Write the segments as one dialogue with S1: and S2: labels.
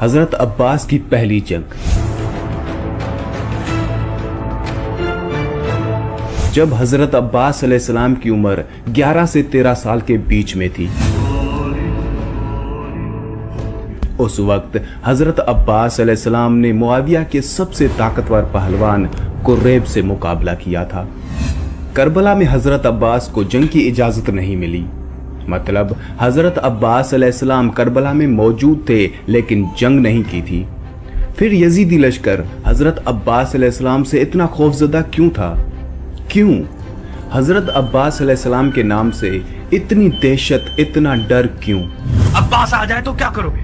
S1: हजरत अब्बास की पहली जंग। जब हजरत अब्बास अलैहिस्सलाम की उम्र 11 से 13 साल के बीच में थी, उस वक्त हजरत अब्बास अलैहिस्सलाम ने मुआविया के सबसे ताकतवर पहलवान कुरैब से मुकाबला किया था। करबला में हजरत अब्बास को जंग की इजाजत नहीं मिली। मतलब हजरत अब्बास अलैहिस्सलाम करबला में मौजूद थे लेकिन जंग नहीं की थी। फिर यजीदी लश्कर हजरत अब्बास अलैहिस्सलाम से इतना खौफजदा क्यों था? क्यों हजरत अब्बास अलैहिस्सलाम के नाम से इतनी दहशत, इतना डर क्यों?
S2: अब्बास आ जाए तो क्या करोगे?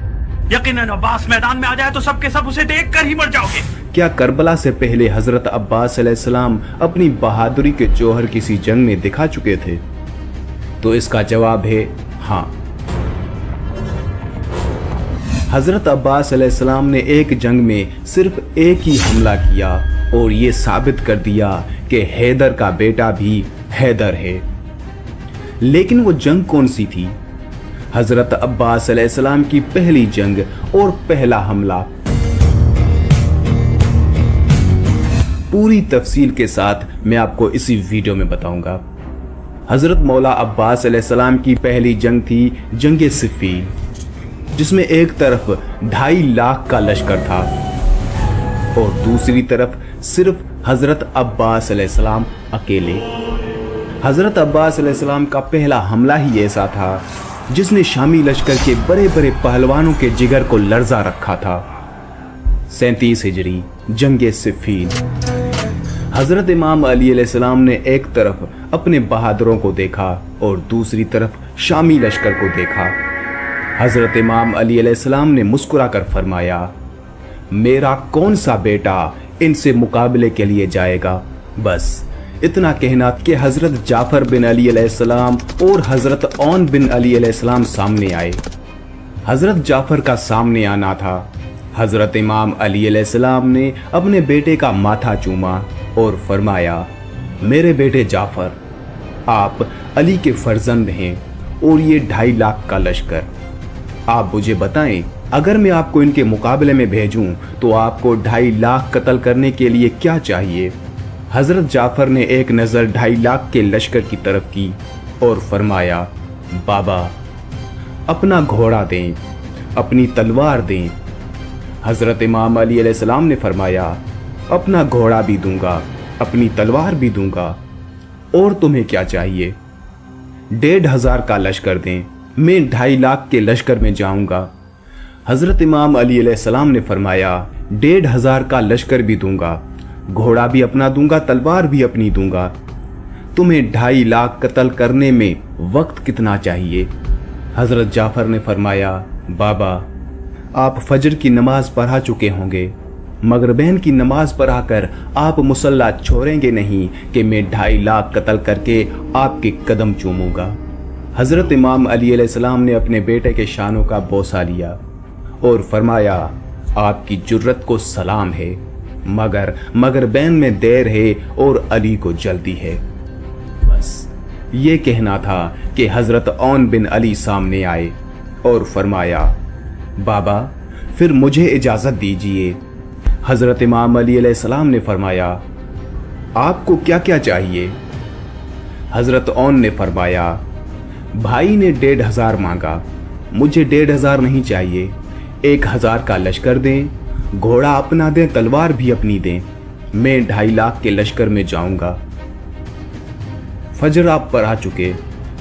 S2: यकीनन अब्बास मैदान में आ जाए तो सबके सब उसे देख कर ही मर जाओगे।
S1: क्या करबला से पहले हजरत अब्बास अलैहिस्सलाम अपनी बहादुरी के जौहर किसी जंग में दिखा चुके थे? तो इसका जवाब है हाँ। हजरत अब्बास अलैहिस्सलाम ने एक जंग में सिर्फ एक ही हमला किया और ये साबित कर दिया कि हैदर का बेटा भी हैदर है। लेकिन वो जंग कौन सी थी? हजरत अब्बास अलैहिस्सलाम की पहली जंग और पहला हमला। पूरी तफसील के साथ मैं आपको इसी वीडियो में बताऊंगा। हजरत मौला अब्बास अलैहिस्सलाम की पहली जंग थी जंग सिफ़ीन, जिसमें एक तरफ 2.5 लाख का लश्कर था और दूसरी तरफ सिर्फ हजरत अब्बास अलैहिस्सलाम अकेले। हजरत अब्बास अलैहिस्सलाम का पहला हमला ही ऐसा था जिसने शामी लश्कर के बड़े बड़े पहलवानों के जिगर को लर्जा रखा था। 37 हिजरी जंग सिफ़ीन। हजरत इमाम अली अलैहिस्सलाम ने एक तरफ अपने बहादुरों को देखा और दूसरी तरफ शामी लश्कर को देखा। हजरत इमाम अली अलैहिस्सलाम ने मुस्कुराकर फरमाया, मेरा कौन सा बेटा इनसे मुकाबले के लिए जाएगा? बस इतना कहना कि हजरत जाफर बिन अली अलैहिस्सलाम और हजरत औन बिन अली अलैहिस्सलाम सामने आए। हजरत जाफर का सामने आना था। हजरत इमाम अली अलैहिस्सलाम ने अपने बेटे का माथा चूमा और फरमाया, मेरे बेटे जाफर, आप अली के फर्जंद हैं और ये 2.5 लाख का लश्कर। आप मुझे बताएं, अगर मैं आपको इनके मुकाबले में भेजूं तो आपको 2.5 लाख कत्ल करने के लिए क्या चाहिए? हजरत जाफर ने एक नज़र 2.5 लाख के लश्कर की तरफ की और फरमाया, बाबा अपना घोड़ा दें, अपनी तलवार दें। हजरत इमाम अली अलैहिस्सलाम ने फरमाया, अपना घोड़ा भी दूंगा, अपनी तलवार भी दूंगा, और तुम्हें क्या चाहिए? 1,500 का लश्कर दें, मैं 2.5 लाख के लश्कर में जाऊंगा। हजरत इमाम अली अलैहिस्सलाम ने फरमाया, 1,500 का लश्कर भी दूंगा, घोड़ा भी अपना दूंगा, तलवार भी अपनी दूंगा। तुम्हें 2.5 लाख कत्ल करने में वक्त कितना चाहिए? हजरत जाफर ने फरमाया, बाबा आप फजर की नमाज पढ़ा चुके होंगे, मगरिबैन की नमाज पढ़ाकर आप मुसल्ला छोड़ेंगे नहीं कि मैं 2.5 लाख कत्ल करके आपके कदम चूमूंगा। हजरत इमाम अली अलैहिस्सलाम ने अपने बेटे के शानों का बोसा लिया और फरमाया, आपकी जुर्रत को सलाम है, मगर मगरिबैन में देर है और अली को जल्दी है। बस ये कहना था कि हजरत औन बिन अली सामने आए और फरमाया, बाबा फिर मुझे इजाजत दीजिए। हजरत इमाम अली अलैहिस्सलाम ने फरमाया, आपको क्या क्या चाहिए? हजरत औन ने फरमाया, भाई ने 1,500 मांगा, मुझे 1,500 नहीं चाहिए, 1,000 का लश्कर दें, घोड़ा अपना दें, तलवार भी अपनी दें, मैं 2.5 लाख के लश्कर में जाऊंगा। फजर आप पढ़ा चुके,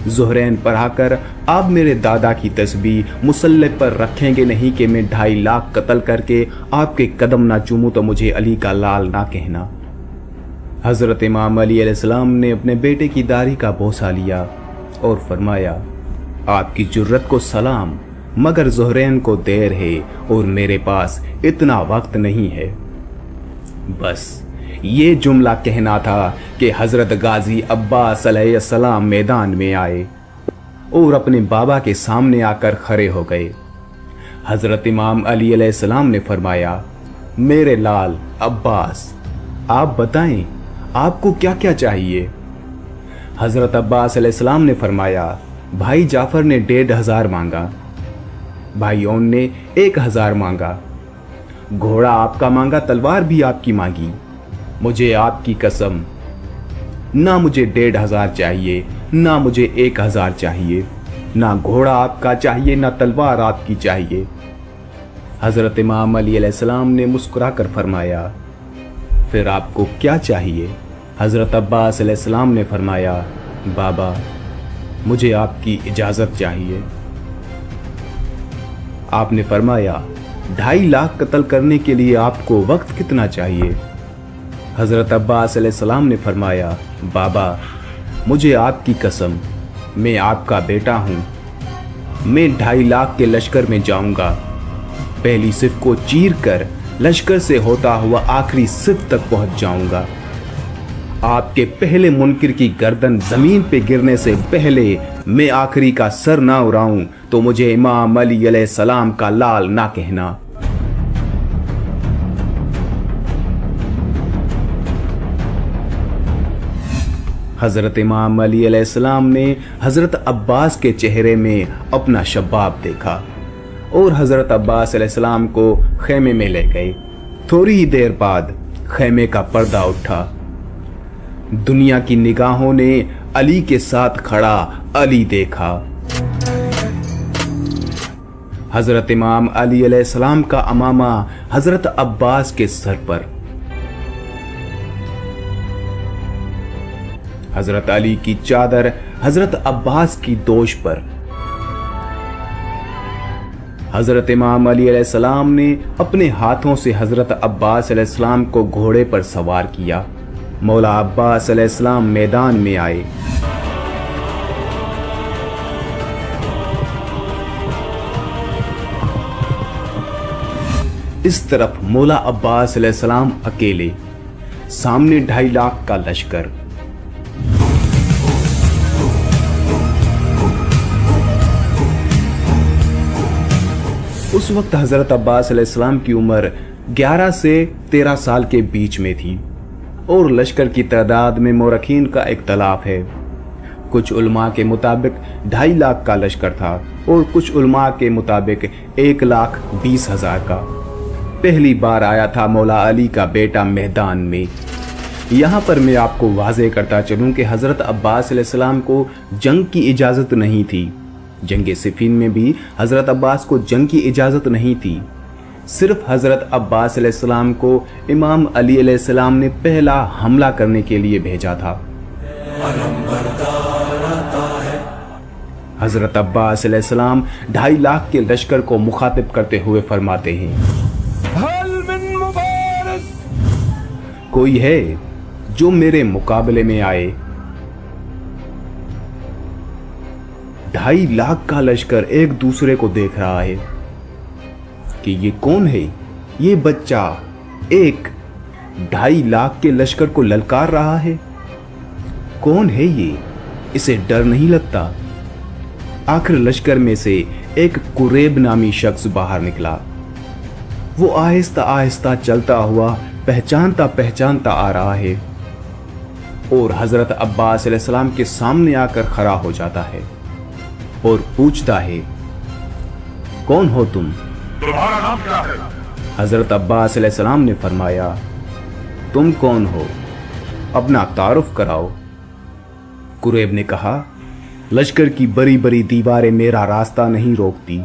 S1: ज़ुहरैन पढ़ाकर आप मेरे दादा की तस्बीह मुसल्ले पर रखेंगे नहीं कि मैं 2.5 लाख कत्ल करके आपके कदम ना चूमूं तो मुझे अली का लाल ना कहना। हजरत इमाम अली अलैहिस्सलाम ने अपने बेटे की दाढ़ी का बोसा लिया और फरमाया, आपकी जुर्रत को सलाम, मगर ज़ुहरैन को देर है और मेरे पास इतना वक्त नहीं है। बस ये जुमला कहना था कि हजरत गाजी अब्बास अलैहिस्सलाम मैदान में आए और अपने बाबा के सामने आकर खड़े हो गए। हजरत इमाम अली अलैहिस्सलाम ने फरमाया, मेरे लाल अब्बास, आप बताएं आपको क्या क्या चाहिए? हजरत अब्बास अलैहिस्सलाम ने फरमाया, भाई जाफर ने 1,500 मांगा, भाइयों ने 1000 मांगा। घोड़ा आपका मांगा, तलवार भी आपकी मांगी। मुझे आपकी कसम, ना मुझे 1500 चाहिए, ना मुझे 1000 चाहिए, ना घोड़ा आपका चाहिए, ना तलवार आपकी चाहिए। हजरत इमाम अली अलैहिस्सलाम ने मुस्कुराकर फरमाया, फिर आपको क्या चाहिए? हजरत अब्बास अलैहिस्सलाम ने फरमाया, बाबा मुझे आपकी इजाजत चाहिए। आपने फरमाया, 2.5 लाख कत्ल करने के लिए आपको वक्त कितना चाहिए? हजरत अब्बास अलैहिस्सलाम ने फरमाया, बाबा मुझे आपकी कसम, मैं आपका बेटा हूं, मैं 2.5 लाख के लश्कर में जाऊंगा। पहली सिफ को चीर कर लश्कर से होता हुआ आखिरी सिफ तक पहुंच जाऊंगा। आपके पहले मुनकिर की गर्दन जमीन पे गिरने से पहले मैं आखिरी का सर ना उड़ाऊं तो मुझे इमाम अली अलैहिस्सलाम का लाल ना कहना। हजरत इमाम अली अलैहिस्सलाम ने हजरत अब्बास के चेहरे में अपना शबाब देखा और हजरत अब्बास अलैहिस्सलाम को खेमे में ले गए। थोड़ी ही देर बाद खेमे का पर्दा उठा। दुनिया की निगाहों ने अली के साथ खड़ा अली देखा। हजरत इमाम अली अलैहिस्सलाम का अमामा हजरत अब्बास के सर पर, हजरत अली की चादर हजरत अब्बास की दोश पर। हजरत इमाम अली अलैहिस्सलाम ने अपने हाथों से हजरत अब्बास अलैहिस्सलाम को घोड़े पर सवार किया। मौला अब्बास अलैहिस्सलाम मैदान में आए। इस तरफ मौला अब्बास अलैहिस्सलाम अकेले, सामने 2.5 लाख का लश्कर। उस वक्त हजरत अब्बास अलैहिस्सलाम की उम्र 11 से 13 साल के बीच में थी और लश्कर की तादाद में मोरखीन का इख्तलाफ है। कुछ उलमा के मुताबिक 2.5 लाख का लश्कर था और कुछ उलमा के मुताबिक 1,20,000 का। पहली बार आया था मौला अली का बेटा मैदान में। यहाँ पर मैं आपको वाज़ेह करता चलूँ कि हज़रत अब्बास अलैहिस्सलाम को जंग की इजाज़त नहीं थी। जंग सिफीन में भी हज़रत अब्बास को जंग की इजाज़त नहीं थी। सिर्फ हज़रत अब्बास अलैहिस्सलाम को इमाम अली अलैहिस्सलाम ने पहला हमला करने के लिए भेजा था। हज़रत अब्बास अलैहिस्सलाम 2.5 लाख के लश्कर को मुखातिब करते हुए फरमाते हैं, कोई है जो मेरे मुकाबले में आए। 2.5 लाख का लश्कर एक दूसरे को देख रहा है कि ये कौन है। ये बच्चा एक 2.5 लाख के लश्कर को ललकार रहा है। कौन है ये? इसे डर नहीं लगता। आखिर लश्कर में से एक कुरैब नामी शख्स बाहर निकला। वो आहिस्ता आहिस्ता चलता हुआ पहचानता पहचानता आ रहा है और हजरत अब्बास अलैहिस्सलाम के सामने आकर खड़ा हो जाता है और पूछता है, कौन हो तुम?
S2: तुम्हारा नाम क्या है?
S1: हजरत अब्बास अलैहिस्सलाम ने फरमाया, तुम कौन हो? अपना तारुफ कराओ। कुरैब ने कहा, लश्कर की बड़ी बड़ी दीवारें मेरा रास्ता नहीं रोकती।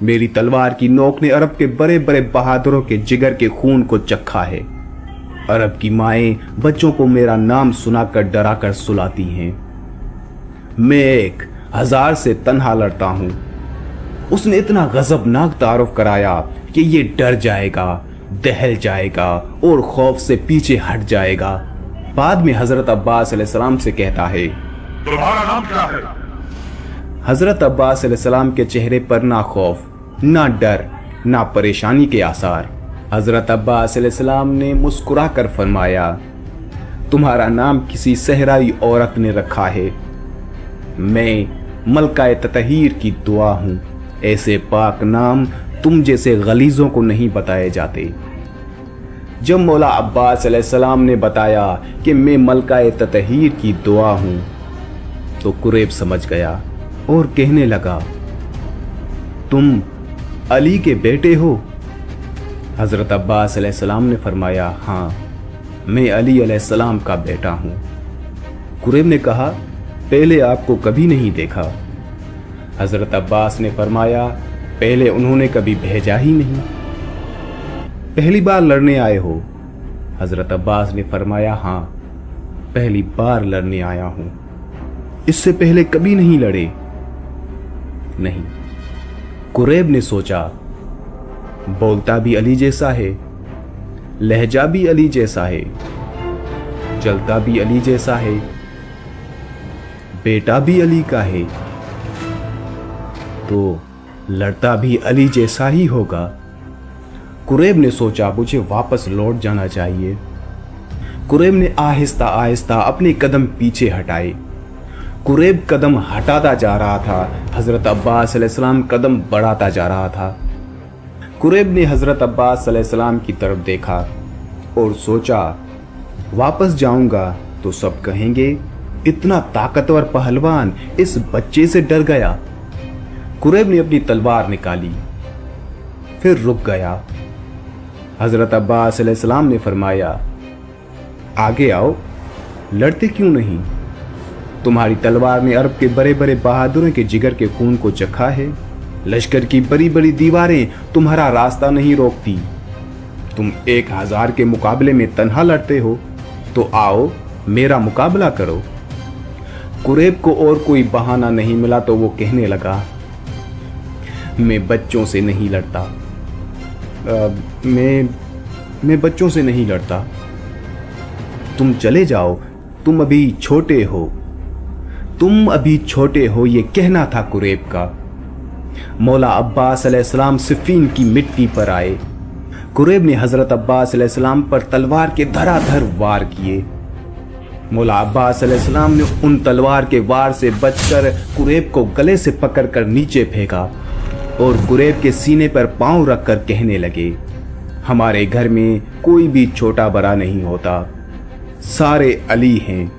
S1: मेरी तलवार की नोक ने अरब के बड़े बड़े बहादुरों के जिगर के खून को चखा है। अरब की माएं बच्चों को मेरा नाम सुनाकर डराकर सुलाती हैं। मैं 1000 से तन्हा लड़ता हूं। उसने इतना गजबनाक तारुफ कराया कि ये डर जाएगा, दहल जाएगा और खौफ से पीछे हट जाएगा। बाद में हजरत अब्बास अलैहिस्सलाम से कहता है,
S2: तुम्हारा नाम क्या है?
S1: हजरत अब्बास अलैहिस्सलाम के चेहरे पर ना खौफ, ना डर, ना परेशानी के आसार। हजरत अब्बास अलैहिस्सलाम ने मुस्कुरा कर फरमाया, तुम्हारा नाम किसी सहराई औरत ने रखा है। मैं मलका ततहीर की दुआ हूं। ऐसे पाक नाम तुम जैसे गलीजों को नहीं बताए जाते। जब मौला अब्बास अलैहिस्सलाम ने बताया कि मैं मलका ततहीर की दुआ हूं तो कुरैब समझ गया और कहने लगा, तुम अली के बेटे हो? हजरत अब्बास अलैहिस्सलाम ने फरमाया, हाँ, मैं अली अलैहिस्सलाम का बेटा हूं। कुरैब ने कहा, पहले आपको कभी नहीं देखा। हजरत अब्बास ने फरमाया, पहले उन्होंने कभी भेजा ही नहीं। पहली बार लड़ने आए हो? हजरत अब्बास ने फरमाया, हाँ, पहली बार लड़ने आया हूं। इससे पहले कभी नहीं लड़े? नहीं। कुरैब ने सोचा, बोलता भी अली जैसा है, लहजा भी अली जैसा है, चलता भी अली जैसा है, बेटा भी अली का है, तो लड़ता भी अली जैसा ही होगा। कुरैब ने सोचा, मुझे वापस लौट जाना चाहिए। कुरैब ने आहिस्ता आहिस्ता अपने कदम पीछे हटाए। कुरैब कदम हटाता जा रहा था, हजरत अब्बास अलैहिस्सलाम कदम बढ़ाता जा रहा था। कुरैब ने हजरत अब्बास अलैहिस्सलाम की तरफ देखा और सोचा, वापस जाऊंगा तो सब कहेंगे इतना ताकतवर पहलवान इस बच्चे से डर गया। कुरैब ने अपनी तलवार निकाली, फिर रुक गया। हजरत अब्बास अलैहिस्सलाम ने फरमाया, आगे आओ, लड़ते क्यों नहीं? तुम्हारी तलवार ने अरब के बड़े बड़े बहादुरों के जिगर के खून को चखा है। लश्कर की बड़ी बड़ी दीवारें तुम्हारा रास्ता नहीं रोकती। तुम 1000 के मुकाबले में तन्हा लड़ते हो, तो आओ मेरा मुकाबला करो। कुरैब को और कोई बहाना नहीं मिला तो वो कहने लगा, मैं बच्चों से नहीं लड़ता। मैं बच्चों से नहीं लड़ता। तुम चले जाओ, तुम अभी छोटे हो। तुम अभी छोटे हो, ये कहना था कुरैब का। मौला अब्बास अलैहिस्सलाम सिफ़ीन की मिट्टी पर आए। कुरैब ने हजरत अब्बास अलैहिस्सलाम पर तलवार के धराधर वार किए। मौला अब्बास अलैहिस्सलाम ने उन तलवार के वार से बचकर कुरैब को गले से पकड़कर नीचे फेंका और कुरैब के सीने पर पांव रखकर कहने लगे, हमारे घर में कोई भी छोटा बड़ा नहीं होता, सारे अली हैं।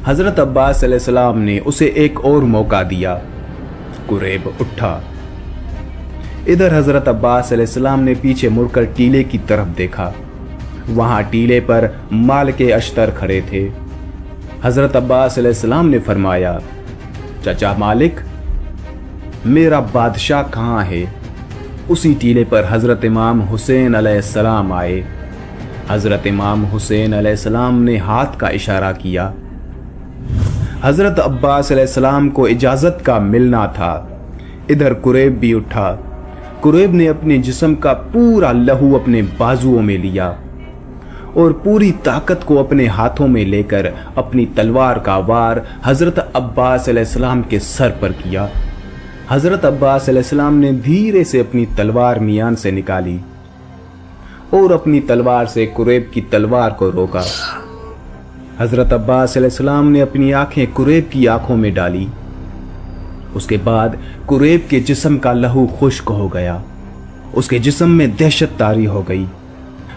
S1: हजरत अब्बास अलैहिस्सलाम ने उसे एक और मौका दिया। कुरैब उठा। इधर हजरत अब्बास अलैहिस्सलाम ने पीछे मुड़कर टीले की तरफ देखा। वहां टीले पर मालिक अश्तर खड़े थे। हजरत अब्बास अलैहिस्सलाम ने फरमाया, चाचा मालिक, मेरा बादशाह कहाँ है? उसी टीले पर हजरत इमाम हुसैन अलैहिस्सलाम आए। हजरत इमाम हुसैन अलैहिस्सलाम ने हाथ का इशारा किया। हजरत अब्बास अलैहिस्सलाम को इजाजत का मिलना था। इधर कुरैब भी उठा। कुरैब ने अपने जिस्म का पूरा लहू अपने बाजुओं में लिया और पूरी ताकत को अपने हाथों में लेकर अपनी तलवार का वार हजरत अब्बास अलैहिस्सलाम के सर पर किया। हजरत अब्बास अलैहिस्सलाम ने धीरे से अपनी तलवार मियान से निकाली और अपनी तलवार से कुरैब की तलवार को रोका। हजरत अब्बास अलैहिस्सलाम ने अपनी आंखें कुरैब की आंखों में डाली। उसके बाद कुरैब के जिस्म का लहू खुश्क हो गया। उसके जिस्म में दहशत तारी हो गई।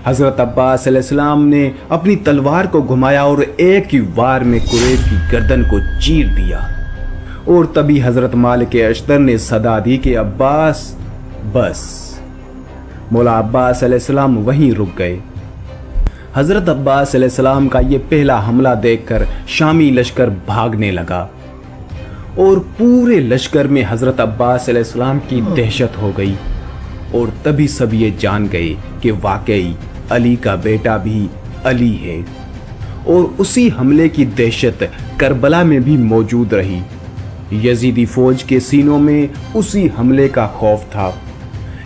S1: हजरत अब्बास अलैहिस्सलाम ने अपनी तलवार को घुमाया और एक ही वार में कुरैब की गर्दन को चीर दिया। और तभी हजरत मालिक अश्तर ने सदा दी कि अब्बास, बस। मौला अब्बास अलैहिस्सलाम वहीं रुक गए। हजरत अब्बास अलैहिस्सलाम का ये पहला हमला देखकर शामी लश्कर भागने लगा और पूरे लश्कर में हजरत अब्बास अलैहिस्सलाम की दहशत हो गई। और तभी सब ये जान गए कि वाकई अली का बेटा भी अली है। और उसी हमले की दहशत करबला में भी मौजूद रही। यजीदी फौज के सीनों में उसी हमले का खौफ था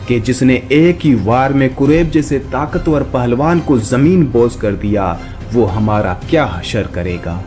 S1: कि जिसने एक ही वार में कुरैब जैसे ताकतवर पहलवान को जमीन बोझ कर दिया, वो हमारा क्या हशर करेगा।